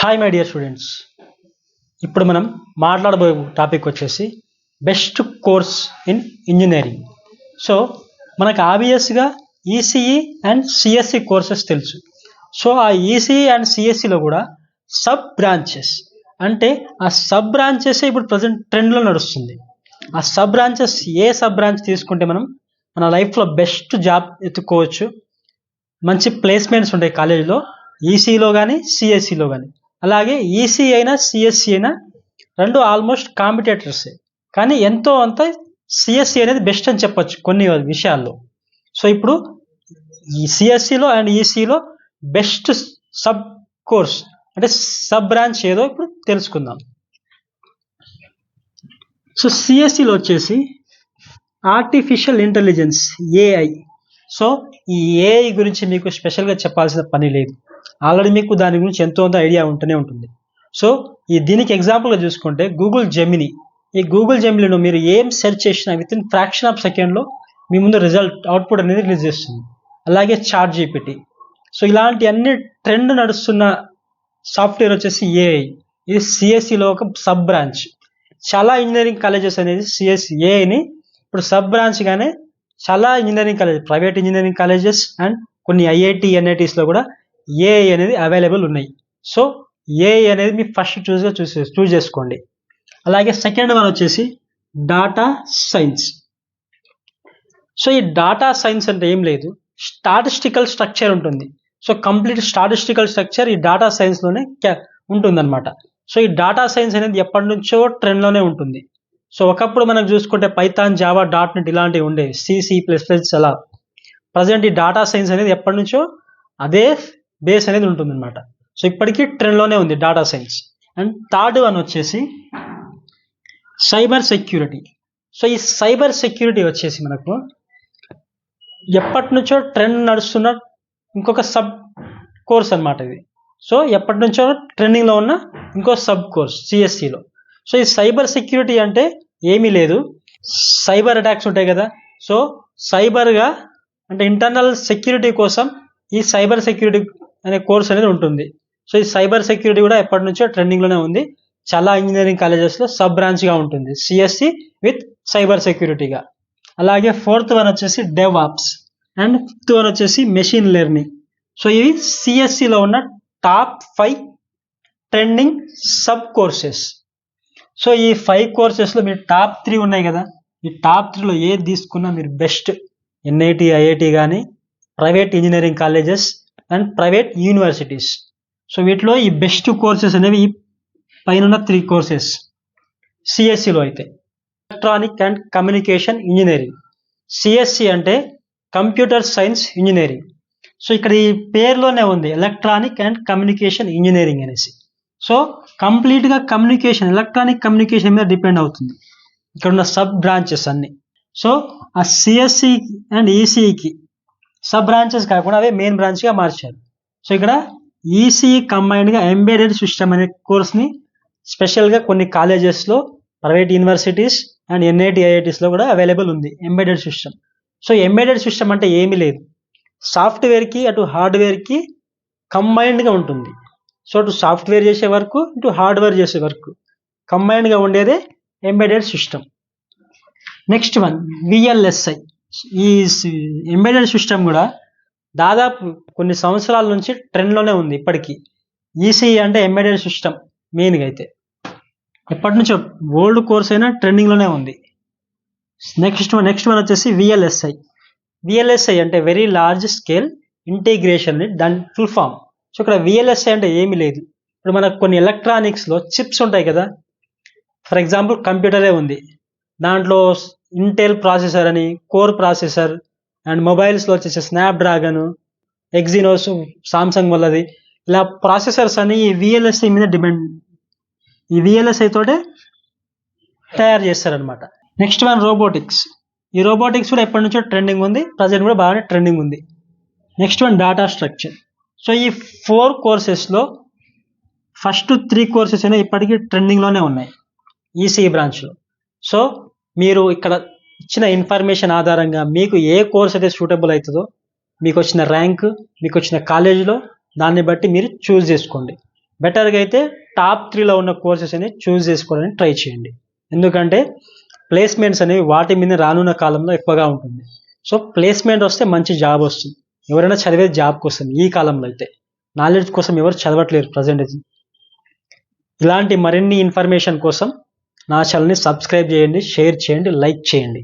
Hi my dear students. ఇప్పుడు మనం మాట్లాడబోయే topic వచ్చేసి best course in engineering. So మనకు ఆబ్వియస్గా ఈసీఈ అండ్ సిఎస్సి కోర్సెస్ తెలుసు. సో ఆ ఈసీఈ అండ్ సిఎస్సిలో కూడా సబ్ బ్రాంచెస్, అంటే ఆ సబ్ బ్రాంచెస్ ఇప్పుడు ప్రజెంట్ ట్రెండ్లో నడుస్తుంది. ఆ సబ్ బ్రాంచెస్ ఏ సబ్ బ్రాంచ్ తీసుకుంటే మనం మన లైఫ్లో బెస్ట్ జాబ్ ఎత్తుకోవచ్చు, మంచి ప్లేస్మెంట్స్ ఉంటాయి కాలేజీలో, ఈసీలో కానీ సిఎస్సిలో కానీ. అలాగే ఈసీ అయినా సిఎస్సి అయినా రెండు ఆల్మోస్ట్ కాంపిటేటర్సే, కానీ ఎంతో అంత సిఎస్సి అనేది బెస్ట్ అని చెప్పొచ్చు కొన్ని విషయాల్లో. సో ఇప్పుడు ఈ సిఎస్సిలో అండ్ ఈసీలో బెస్ట్ సబ్ కోర్స్ అంటే సబ్ బ్రాంచ్ ఏదో ఇప్పుడు తెలుసుకుందాం. సో సిఎస్సిలో వచ్చేసి ఆర్టిఫిషియల్ ఇంటెలిజెన్స్, ఏఐ. సో ఈ ఏఐ గురించి మీకు స్పెషల్గా చెప్పాల్సిన పని లేదు, ఆల్రెడీ మీకు దాని గురించి ఎంతో ఐడియా ఉంటూనే ఉంటుంది. సో దీనికి ఎగ్జాంపుల్గా చూసుకుంటే గూగుల్ జెమినీ. ఈ గూగుల్ జెమినీలో మీరు ఏం సెర్చ్ చేసినా విత్ ఇన్ ఫ్రాక్షన్ ఆఫ్ సెకండ్లో మీ ముందు రిజల్ట్ అవుట్పుట్ అనేది రిలీజ్ చేస్తుంది. అలాగే చాట్ జీపీటీ. సో ఇలాంటి అన్ని ట్రెండ్ నడుస్తున్న సాఫ్ట్వేర్ వచ్చేసి ఏఐ. ఇది సిఎస్సిలో ఒక సబ్ బ్రాంచ్. చాలా ఇంజనీరింగ్ కాలేజెస్ అనేది సిఎస్సి ఏఐని ఇప్పుడు సబ్ బ్రాంచ్గానే చాలా engineering colleges, private engineering colleges and కొన్ని ఐఐటి ఎన్ఐటీస్లో కూడా ఏఐ అనేది అవైలబుల్ ఉన్నాయి. సో ఏఐ అనేది మీ ఫస్ట్ చూస్ చేసుకోండి. అలాగే సెకండ్ వన్ వచ్చేసి డాటా సైన్స్. సో ఈ డాటా సైన్స్ అంటే ఏం లేదు, స్టాటిస్టికల్ స్ట్రక్చర్ ఉంటుంది. సో కంప్లీట్ స్టాటిస్టికల్ స్ట్రక్చర్ ఈ డాటా సైన్స్లోనే ఉంటుందన్నమాట. సో ఈ డాటా సైన్స్ అనేది ఎప్పటి నుంచో ట్రెండ్లోనే ఉంటుంది. సో ఒకప్పుడు మనం చూసుకుంటే పైథాన్, జావా, డాట్ నెట్ ఇలాంటివి ఉండేవి, C++, అలా. ప్రజెంట్ ఈ డాటా సైన్స్ అనేది ఎప్పటి నుంచో అదే బేస్ అనేది ఉంటుందన్నమాట. సో ఇప్పటికీ ట్రెండ్లోనే ఉంది data science. And third one వచ్చేసి సైబర్ సెక్యూరిటీ. సో ఈ సైబర్ సెక్యూరిటీ వచ్చేసి మనకు ఎప్పటి నుంచో ట్రెండ్ నడుస్తున్న ఇంకొక సబ్ కోర్స్ అనమాట ఇది. సో ఎప్పటి నుంచో ట్రెండింగ్లో ఉన్న ఇంకో సబ్ కోర్స్ సిఎస్సిలో. సో ఈ సైబర్ సెక్యూరిటీ అంటే ఏమీ లేదు, సైబర్ అటాక్స్ ఉంటాయి కదా. సో సైబర్గా అంటే ఇంటర్నల్ సెక్యూరిటీ కోసం ఈ సైబర్ సెక్యూరిటీ అనే కోర్స్ అనేది ఉంటుంది. సో ఈ సైబర్ సెక్యూరిటీ కూడా ఎప్పటి నుంచో ట్రెండింగ్లోనే ఉంది. చాలా ఇంజనీరింగ్ కాలేజెస్లో సబ్ బ్రాంచ్గా ఉంటుంది సిఎస్సి విత్ సైబర్ సెక్యూరిటీగా. అలాగే ఫోర్త్ వన్ వచ్చేసి DevOps and fifth one వచ్చేసి మెషిన్ లెర్నింగ్. సో ఇవి సిఎస్సిలో ఉన్న top 5 trending sub courses. So ఈ 5 కోర్సెస్లో మీరు టాప్ 3 ఉన్నాయి కదా, ఈ టాప్ 3లో ఏది తీసుకున్నా మీరు బెస్ట్. ఎన్ఐటి, ఐఐటి కానీ, private engineering colleges and private universities. So వీటిలో ఈ బెస్ట్ కోర్సెస్ అనేవి ఈ పైన 3 కోర్సెస్. సిఎస్సిలో అయితే electronic and communication engineering, CSC అంటే కంప్యూటర్ సైన్స్ ఇంజనీరింగ్. సో ఇక్కడ ఈ పేరులోనే ఉంది ఎలక్ట్రానిక్ అండ్ కమ్యూనికేషన్ ఇంజనీరింగ్ అనేసి. సో కంప్లీట్గా ఎలక్ట్రానిక్ కమ్యూనికేషన్ మీద డిపెండ్ అవుతుంది ఇక్కడ ఉన్న సబ్ బ్రాంచెస్ అన్ని. సో ఆ సిఎస్సి అండ్ ఈసీఈకి సబ్ బ్రాంచెస్ కాకుండా అవే మెయిన్ బ్రాంచ్గా మార్చారు. సో ఇక్కడ ఈసీఈ కంబైన్డ్గా ఎంబెడెడ్ సిస్టమ్ అనే కోర్స్ని స్పెషల్గా కొన్ని కాలేజెస్లో, ప్రైవేట్ యూనివర్సిటీస్ అండ్ ఎన్ఐటి, ఐఐటీస్లో కూడా అవైలబుల్ ఉంది embedded system. So embedded system అంటే ఏమీ లేదు, సాఫ్ట్వేర్కి అటు హార్డ్వేర్కి కంబైన్డ్గా ఉంటుంది. సో అటు సాఫ్ట్వేర్ చేసే వరకు ఇటు హార్డ్వేర్ చేసే వరకు కంబైన్డ్గా ఉండేదే embedded system. Next one VLSI. ఈ ఎంబెడెడ్ సిస్టమ్ కూడా దాదాపు కొన్ని సంవత్సరాల నుంచి ట్రెండ్లోనే ఉంది ఇప్పటికీ. ఈసీఈ అంటే ఎంబెడెడ్ సిస్టమ్ మెయిన్గా అయితే ఎప్పటి నుంచో ఓల్డ్ కోర్స్ అయినా ట్రెండింగ్లోనే ఉంది. నెక్స్ట్ వన్ వచ్చేసి విఎల్ఎస్ఐ. విఎల్ఎస్ఐ అంటే వెరీ లార్జ్ స్కేల్ ఇంటిగ్రేషన్, దాని ఫుల్ ఫామ్. సో ఇక్కడ విఎల్ఎస్ఐ అంటే ఏమీ లేదు, ఇప్పుడు మనకు కొన్ని ఎలక్ట్రానిక్స్లో చిప్స్ ఉంటాయి కదా, ఫర్ ఎగ్జాంపుల్ కంప్యూటరే ఉంది, దాంట్లో ఇంటెల్ ప్రాసెసర్ అని, కోర్ ప్రాసెసర్ అండ్ మొబైల్స్లో వచ్చేసి స్నాప్డ్రాగన్, ఎగ్జినోస్, సామ్సంగ్ వాళ్ళది, ఇలా ప్రాసెసర్స్ అని ఈ విఎల్ఎస్ఐ మీద డిపెండ్, ఈ విఎల్ఎస్ఐ తోటే తయారు చేస్తారనమాట. Next one robotics. ఈ రోబోటిక్స్ కూడా ఎప్పటి నుంచో ట్రెండింగ్ ఉంది, ప్రజెంట్ కూడా బాగానే ట్రెండింగ్ ఉంది. Next one data structure. So ఈ 4 కోర్సెస్లో ఫస్ట్ 3 కోర్సెస్ అయినా ఇప్పటికీ ట్రెండింగ్లోనే ఉన్నాయి ఈసీఈ బ్రాంచ్లో. సో మీరు ఇక్కడ ఇచ్చిన ఇన్ఫర్మేషన్ ఆధారంగా మీకు ఏ కోర్స్ అయితే సూటబుల్ అవుతుందో, మీకు వచ్చిన ర్యాంక్, మీకు వచ్చిన కాలేజీలో, దాన్ని బట్టి మీరు చూస్ చేసుకోండి. బెటర్గా అయితే టాప్ 3లో ఉన్న కోర్సెస్ అనేవి చూస్ చేసుకోవడానికి ట్రై చేయండి. ఎందుకంటే ప్లేస్మెంట్స్ అనేవి వాటి మీద రానున్న కాలంలో ఎక్కువగా ఉంటుంది. సో ప్లేస్మెంట్ వస్తే మంచి జాబ్ వస్తుంది. ఎవరైనా చదివేది జాబ్ కోసం. ఈ కాలంలో అయితే నాలెడ్జ్ కోసం ఎవరు చదవట్లేరు ప్రజెంట్. ఇలాంటి మరిన్ని ఇన్ఫర్మేషన్ కోసం నా ఛానల్ని సబ్స్క్రైబ్ చేయండి, షేర్ చేయండి, లైక్ చేయండి.